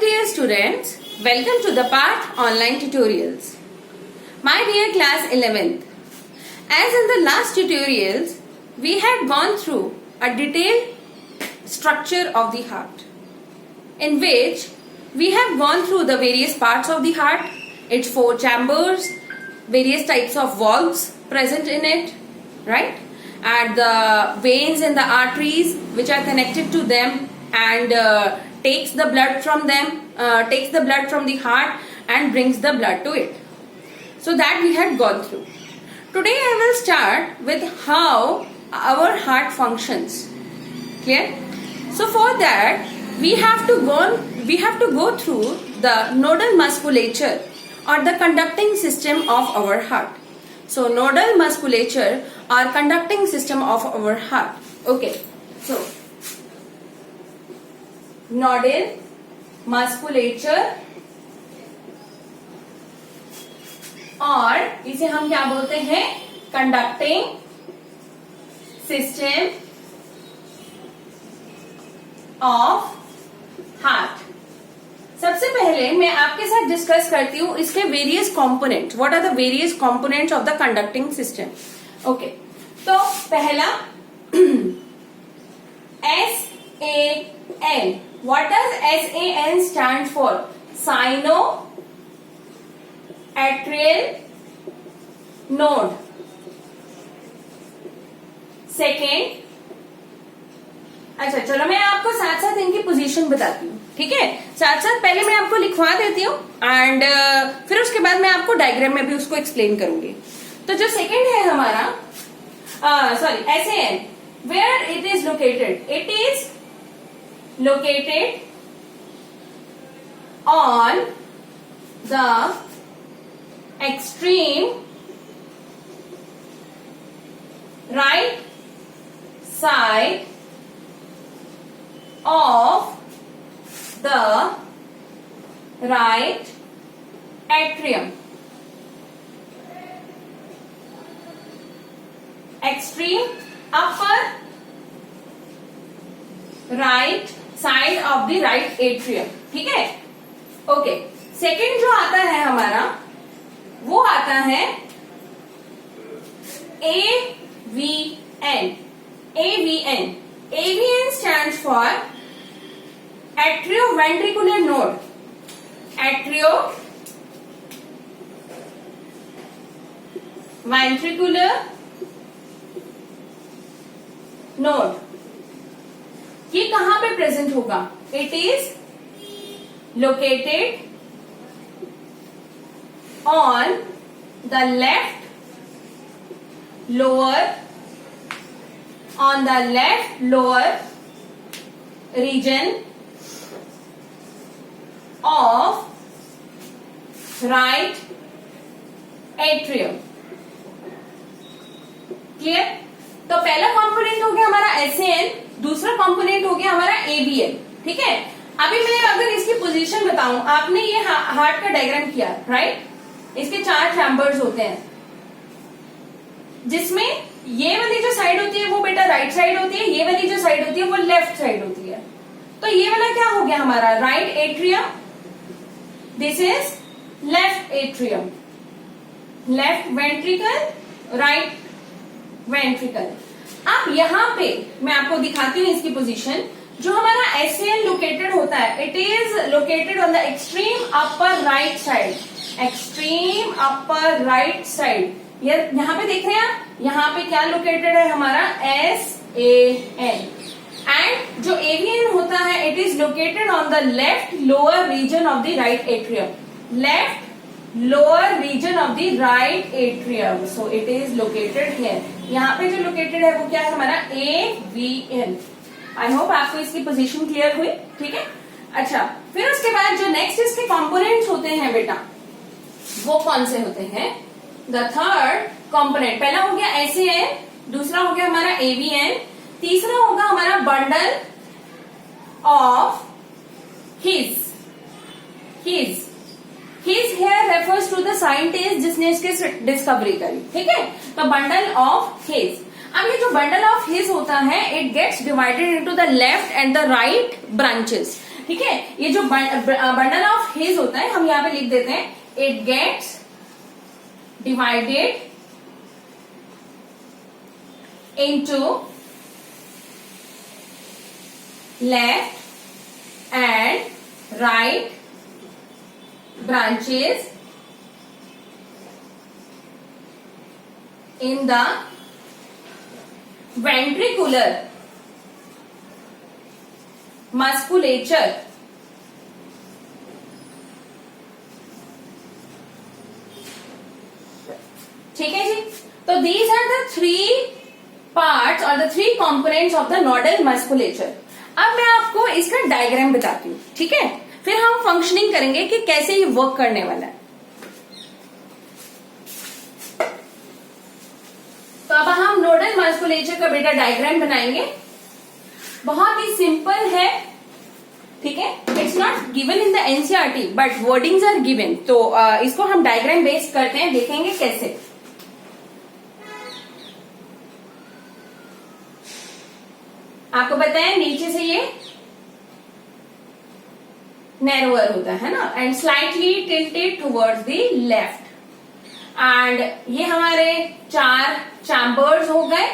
dear students, welcome to the Path Online Tutorials. My dear class 11th, as in the last tutorials, we had gone through a detailed structure of the heart, in which we have gone through the various parts of the heart, its four chambers, various types of valves present in it, right? And the veins and the arteries which are connected to them and takes the blood from them, takes the blood from the heart and brings the blood to it. So that we had gone through. Today I will start with how our heart functions. Clear? So for that we have to go through the nodal musculature or the conducting system of our heart. So nodal musculature or conducting system of our heart. Okay. So nodal musculature और इसे हम क्या बोलते हैं? Conducting system of heart. सबसे पहले मैं आपके साथ डिस्कस करती हूं इसके various components. What are the various components of the conducting system? Okay, तो पहला SAN. What does SAN stand for? Sinoatrial node. Second, अच्छा चलो मैं आपको साथ साथ इनकी पोजीशन बताती हूँ. ठीक है, साथ साथ पहले मैं आपको लिखवा देती हूँ एंड फिर उसके बाद मैं आपको डायग्राम में भी उसको एक्सप्लेन करूंगी. तो जो सेकंड है हमारा SAN, where it is located? It is located on the extreme right side of the right atrium. Extreme upper right side of the right atrium. ठीक है? ओके, सेकेंड जो आता है हमारा वो आता है AVN. AVN stands for atrioventricular node. Atrioventricular node. ये कहां पे प्रेजेंट होगा? It is located on the left lower region of right atrium. Clear? तो पहला कंपोनेंट हो गया हमारा SAN, दूसरा कंपोनेंट हो गया हमारा AVN. ठीक है, अभी मैं अगर इसकी पोजीशन बताऊं, आपने ये हार्ट का डायग्राम किया, राइट? इसके 4 चैम्बर्स होते हैं, जिसमें ये वाली जो साइड होती है वो बेटा राइट साइड होती है, ये वाली जो साइड होती है वो लेफ्ट साइड होती है. तो ये वाला क्या हो गया हमारा? Right atrium. This is left atrium, left ventricle, right ventricle. अब यहाँ पे मैं आपको दिखाती हूँ इसकी पोजीशन. जो हमारा SAN लोकेटेड होता है, it is located on the extreme upper right side. Extreme upper right side. यहाँ पे देख रहे हैं आप, यहाँ पे क्या लोकेटेड है हमारा? SAN. एंड जो AVN होता है, it is located on the left lower region of the right atrium. Left lower region of the right atrium. So it is located here. यहाँ पे जो located है वो क्या है हमारा? AVN. I hope आपको इसकी पोजीशन क्लियर हुई. ठीक है, अच्छा फिर उसके बाद जो नेक्स्ट इसके कंपोनेंट्स होते हैं बेटा, वो कौन से होते हैं? द थर्ड कंपोनेंट, पहला हो गया SAN, दूसरा हो गया हमारा AVN, तीसरा होगा हमारा bundle of his. His here refers to the scientist जिसने इसकी डिस्कवरी करी. ठीक है, तो बंडल ऑफ हिज. अब ये जो बंडल ऑफ हिज होता है, it gets divided into the left and the right branches. ठीक है, ये जो बंडल ऑफ हिज होता है हम यहाँ पे लिख देते हैं, it gets divided into left and right branches in the ventricular musculature. ठीक है जी, तो these are the three parts और the three components of the nodal musculature. अब मैं आपको इसका डायग्राम बताती हूँ, ठीक है, फिर हम फंक्शनिंग करेंगे कि कैसे ये वर्क करने वाला है। तो अब हम नोडल मस्कुलेचर का बेटा डायग्राम बनाएंगे, बहुत ही सिंपल है, ठीक है, it's not given in the NCERT but wordings are given. तो इसको हम डायग्राम बेस्ड करते हैं, देखेंगे कैसे। आपको पता है नीचे से ये नैरोअर होता है ना, and slightly tilted towards the left, and ये हमारे 4 चैम्बर्स हो गए,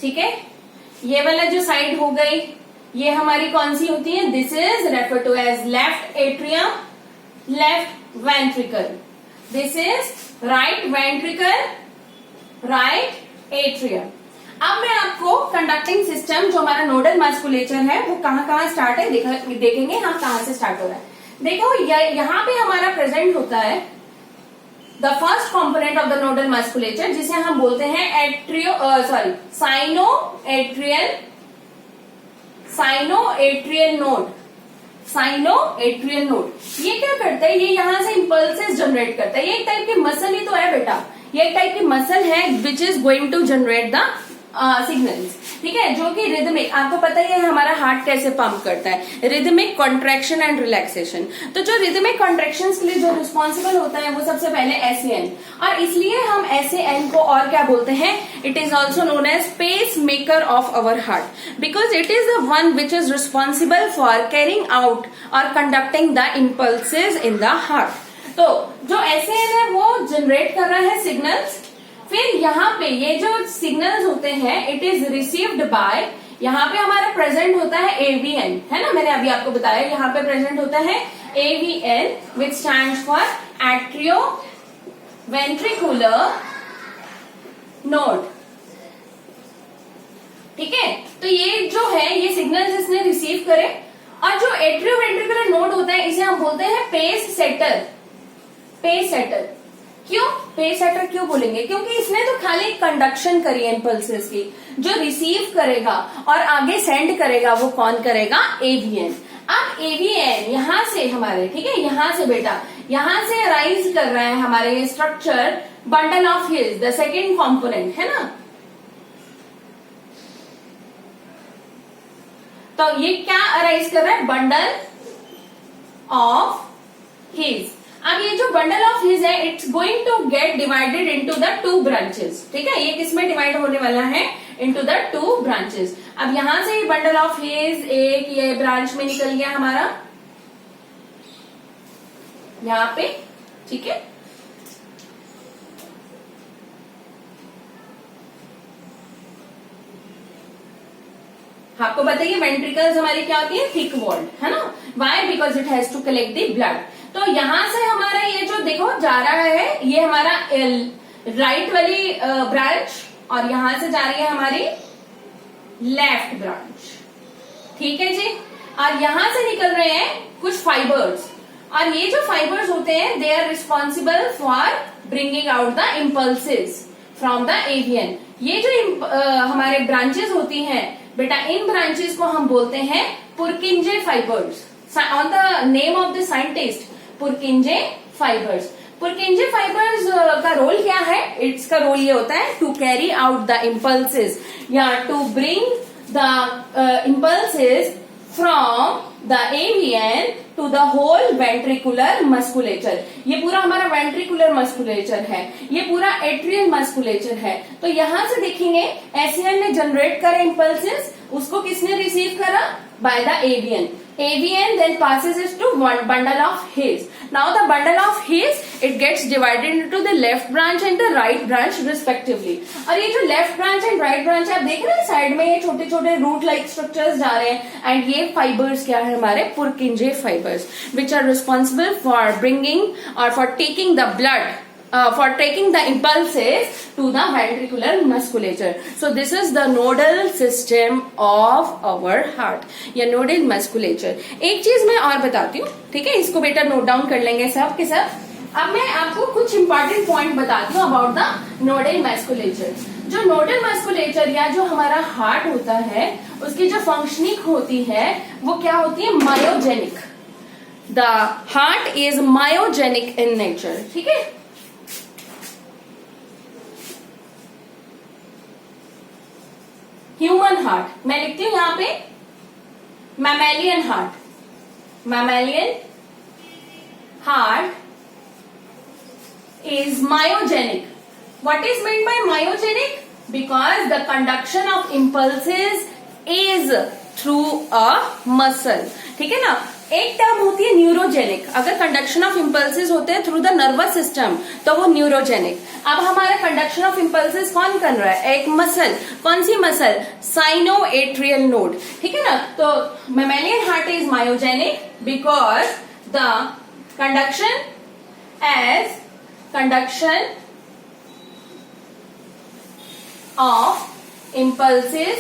ठीक है। ये वाला जो साइड हो गई ये हमारी कौन सी होती है, this is refer to as left atrium, left ventricle, this is right ventricle, right atrium. अब मैं आपको कंडक्टिंग सिस्टम जो हमारा नोडल मस्कुलेचर है वो कहाँ स्टार्ट है देखेंगे हम कहाँ से स्टार्ट हो रहा है। देखो यहाँ पे हमारा प्रेजेंट होता है the first component of the nodal musculature, जिसे हम बोलते हैं cyano atrial node. Cyano atrial node ये क्या करता है, ये यहाँ से इंपल्सेस जनरेट करता है। ये एक टाइप की मसल ही तो है बेटा, ये एक टाइप की मसल है which is going to generate the signals, ठीक है, जो कि रिदमिक, आपको पता ही है हमारा हार्ट कैसे पंप करता है, रिदमिक कॉन्ट्रैक्शन एंड रिलैक्सेशन। तो जो रिदमिक कॉन्ट्रैक्शंस के लिए जो रिस्पॉन्सिबल होता है वो सबसे पहले एसएन, और इसलिए हम एसएन को और क्या बोलते हैं, it is also known as pace maker of our heart, because it is the one which is responsible for carrying out और conducting the impulses in the heart. तो जो एसएन है वो जनरेट कर रहा है सिग्नल्स, फिर यहाँ पे ये जो सिग्नल्स होते हैं इट इज रिसीव्ड बाय, यहाँ पे हमारा प्रेजेंट होता है एवीएन, है ना, मैंने अभी आपको बताया यहाँ पे प्रेजेंट होता है AVN which stands for atrio ventricular node, ठीक है। तो ये जो है ये सिग्नल्स इसने रिसीव करे, और जो एट्रियो वेंट्रिकुलर नोड होता है इसे हम बोलते हैं पेस सेटर। पेस सेटर क्यों, पेस सेटर क्यों बोलेंगे, क्योंकि इसने तो खाली कंडक्शन करी है इम्पल्सेस की, जो रिसीव करेगा और आगे सेंड करेगा वो कौन करेगा, एवीएन। अब एवीएन यहां से हमारे, ठीक है, यहां से बेटा यहां से अराइज कर रहा है हमारे ये structure bundle of his, the second component, है ना। तो ये क्या अराइज कर रहा है, बंडल ऑफ हिज। अब ये जो बंडल ऑफ हिज है it's going to get divided into the 2 branches, ठीक है, ये किसमें डिवाइड होने वाला है, इनटू द 2 ब्रांचेस। अब यहां से ये बंडल ऑफ हिज एक ये ब्रांच में निकल गया हमारा यहां पे, ठीक है। आपको बताइए वेंट्रिकल्स हमारी क्या होती है, थिक वॉल्ड, है ना, why, because it has to collect the blood. तो यहां से हमारा ये जो देखो जा रहा है ये हमारा राइट वाली ब्रांच, और यहां से जा रही है हमारी लेफ्ट ब्रांच, ठीक है जी। और यहां से निकल रहे हैं कुछ फाइबर्स, और ये जो फाइबर्स होते हैं they are responsible for bringing out the impulses from the AVN. ये जो हमारे ब्रांचेस होती हैं बेटा, इन ब्रांचेस को हम बोलते हैं Purkinje fibres, on the name of the scientist Purkinje fibres. Purkinje fibres का रोल क्या है, इसका रोल ये होता है to carry out the impulses या to bring the impulses from the avian to the whole ventricular musculature. ये पूरा हमारा वेंट्रिकुलर मस्कुलेचर है, ये पूरा एट्रियल मस्कुलेचर है। तो यहां से देखेंगे एसियन ने जनरेट करे इम्पल्सेस, उसको किसने रिसीव करा, by the avian. AVN then passes it to one bundle of His. Now the bundle of His, it gets divided into the left branch and the right branch respectively. और ये जो left branch and right branch आप देख रहे हैं side में ये छोटे छोटे रूट लाइक स्ट्रक्चर्स जा रहे हैं, एंड ये फाइबर्स क्या है हमारे Purkinje fibres, which are responsible for bringing और for taking the blood for taking the impulses to the ventricular musculature. So this is the nodal system of our heart या nodal musculature. एक चीज मैं और बताती हूँ, ठीक है, इसको बेटा नोट डाउन कर लेंगे सब के सब. अब मैं आपको कुछ इंपॉर्टेंट पॉइंट बताती हूँ अबाउट द नोडल मस्कुलेचर. जो नोडल मस्कुलेचर या जो हमारा हार्ट होता है उसकी जो फंक्शनिंग होती है वो क्या होती है, myogenic. The heart is myogenic in nature. ठीक है, ह्यूमन हार्ट मैं लिखती हूं यहां पे mammalian heart. Mammalian heart is myogenic. What is mean by myogenic? Because the conduction of impulses is through a muscle. ठीक है ना. एक टर्म होती है न्यूरोजेनिक. अगर कंडक्शन ऑफ इम्पल्सेस होते हैं थ्रू द नर्वस सिस्टम तो वो न्यूरोजेनिक. अब हमारा कंडक्शन ऑफ इम्पल्सेस कौन कर रहा है? एक मसल. कौन सी मसल? Sinoatrial node. ठीक है ना. तो mammalian heart is myogenic because the conduction of impulses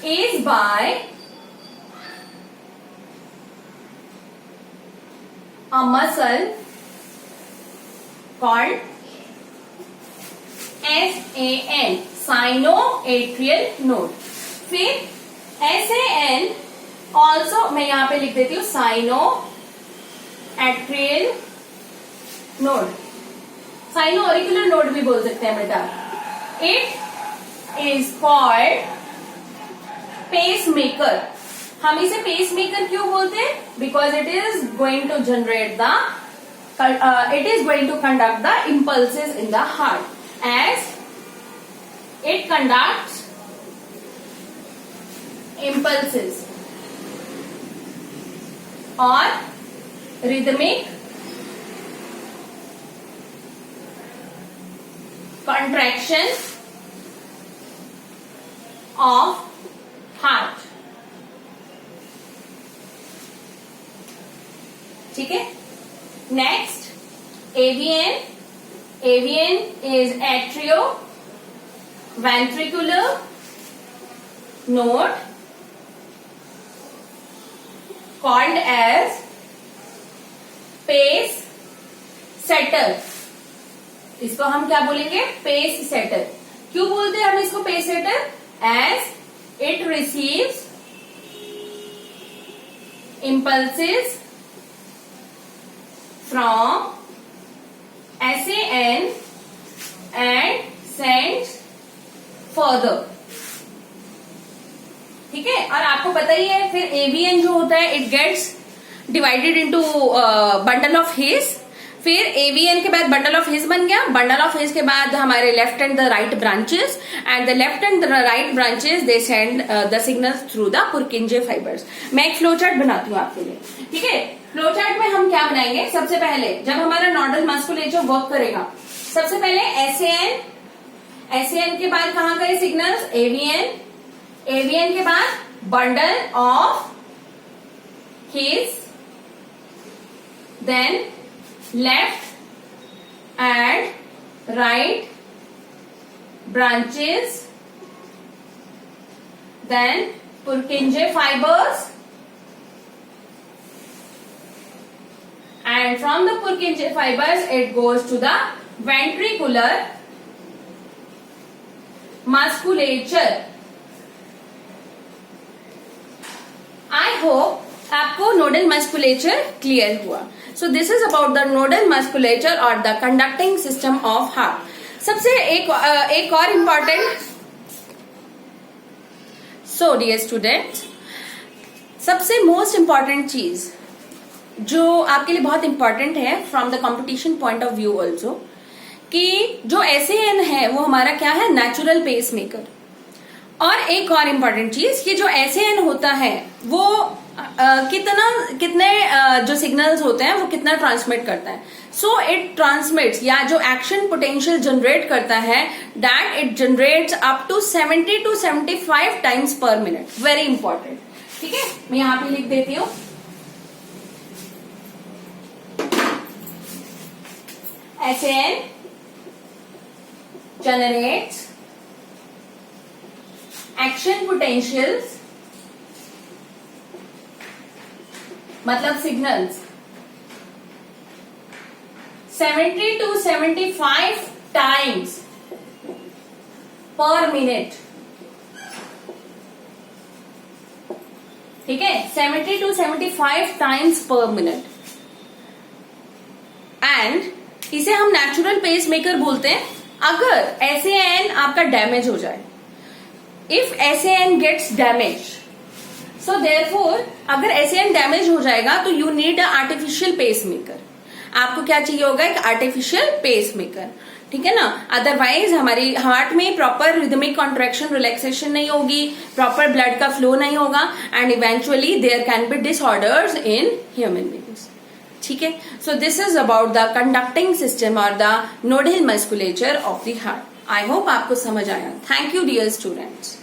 is by a muscle called SAN, sinoatrial node. फिर SAN also मैं यहां पे लिख देती हूं sinoatrial node. साइनोऑरिकुलर नोड भी बोल सकते हैं बेटा. It is called pacemaker. हम इसे पेस मेकर क्यों बोलते हैं? Because it is going to generate the it is going to conduct the impulses in the heart as it conducts impulses और रिदमिक contraction of heart. ठीक है. Next AVN. AVN is atrio ventricular node called as pace setter. इसको हम क्या बोलेंगे? Pace setter. क्यों बोलते हैं हम इसको pace setter? As it receives impulses from SAN and sends further. ठीक है. और आपको पता ही है फिर एवीएन जो होता है it gets divided into bundle of His. फिर एवीएन के बाद बंडल ऑफ हिज बन गया. बंडल ऑफ हिज के बाद हमारे left and the right branches and the left and the right branches they send the signals through the पुरकिंजे fibres. मैं एक फ्लो चार्ट बनाती हूँ आपके लिए. ठीक है. फ्लो चार्ट में हम क्या बनाएंगे? सबसे पहले जब हमारा नोडल मस्कुलेचर वर्क करेगा सबसे पहले एसएएन. एसएएन के बाद कहां गए सिग्नल्स? एवीएन. एवीएन के बाद bundle of His, then left and right branches, then Purkinje fibers, and from the Purkinje fibers it goes to the ventricular musculature. I hope आपको नोडल मस्कुलेचर क्लियर हुआ. So this is about the nodal musculature और the conducting system of heart. सबसे एक और important, so dear students, सबसे most important चीज जो आपके लिए बहुत इंपॉर्टेंट है from the competition point of view also, कि जो एसएएन है वो हमारा क्या है? Natural pace maker. और एक और इम्पॉर्टेंट चीज कि जो SAN होता है वो कितने जो सिग्नल्स होते हैं वो कितना ट्रांसमिट करता है. सो इट ट्रांसमिट्स, या जो एक्शन पोटेंशियल जनरेट करता है that it generates up to 70 to 75 times per minute. Very important. ठीक है, मैं यहां पे लिख देती हूं. SAN generates action potentials, मतलब signals 70 to 75 times per minute. ठीक है, 70 to 75 times per minute. And इसे हम नेचुरल पेस मेकर बोलते हैं अगर SAN आपका डैमेज हो जाए. If SAN gets damage, so therefore अगर SAN डैमेज हो जाएगा तो you need a artificial pace maker. आपको क्या चाहिए होगा? एक आर्टिफिशियल पेस मेकर. ठीक है ना. अदरवाइज हमारी हार्ट में प्रॉपर रिदमिक कॉन्ट्रैक्शन रिलैक्सेशन नहीं होगी, प्रॉपर ब्लड का फ्लो नहीं होगा, and eventually there can be disorders in human beings. ठीक है. So this is about the conducting system और the nodal musculature of the heart. I hope आपको समझ आया. Thank you dear students.